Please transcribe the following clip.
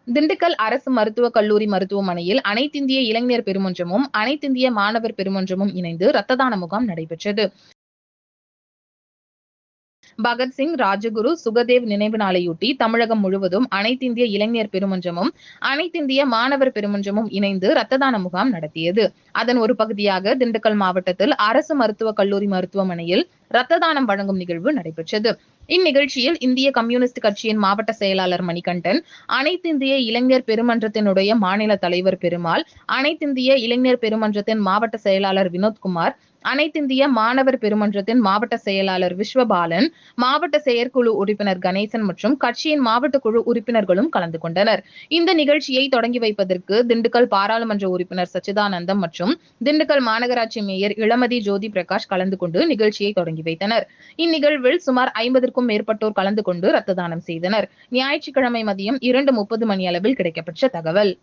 திண்டுக்கல் அரசு மருத்துவக் கல்லூரி மருத்துவமனையில் அனைத்திந்திய இளைஞர் பெருமன்றமும், அனைத்திந்திய மாணவர் பெருமன்றமும் இணைந்து ரத்த தான முகாம் நடைபெற்றது. பகத்சிங், ராஜகுரு, சுகதேவ் நினைவு நாளையொட்டி தமிழகம் முழுவதும் அனைத்திந்திய இளைஞர் பெருமன்றமும், அனைத்திந்திய மாணவர் பெருமன்றமும் இணைந்து ரத்த தான முகாம் நடத்தியது. அதன் ஒரு பகுதியாக திண்டுக்கல் மாவட்டத்தில் அரசு மருத்துவக் கல்லூரி மருத்துவமனையில் ரத்த தானம் வழங்கும் நிகழ்வு நடைபெற்றது. இந்நிகழ்ச்சியில் இந்திய கம்யூனிஸ்ட் கட்சியின் மாவட்ட செயலாளர் மணிகண்டன், அனைத்திந்திய இளைஞர் பெருமன்றத்தினுடைய மாநில தலைவர் பெருமாள், அனைத்திந்திய இளைஞர் பெருமன்றத்தின் மாவட்ட செயலாளர் வினோத்குமார், அனைத்திந்திய மாணவர் பெருமன்றத்தின் மாவட்ட செயலாளர் விஸ்வபாலன், மாவட்ட செயற்குழு உறுப்பினர் கணேசன் மற்றும் கட்சியின் மாவட்ட குழு உறுப்பினர்களும் கலந்து கொண்டனர். இந்த நிகழ்ச்சியை தொடங்கி வைப்பதற்கு திண்டுக்கல் பாராளுமன்ற உறுப்பினர் சச்சிதானந்தம் மற்றும் திண்டுக்கல் மாநகராட்சி மேயர் இளமதி ஜோதி பிரகாஷ் கலந்து கொண்டு நிகழ்ச்சியை தொடங்கி வைத்தனர். இந்நிகழ்வில் சுமார் 50க்கும் மேற்பட்டோர் கலந்து கொண்டு ரத்த தானம் செய்தனர். ஞாயிற்றுக்கிழமை மதியம் 2:30 மணி அளவில் கிடைக்கப்பெற்ற தகவல்.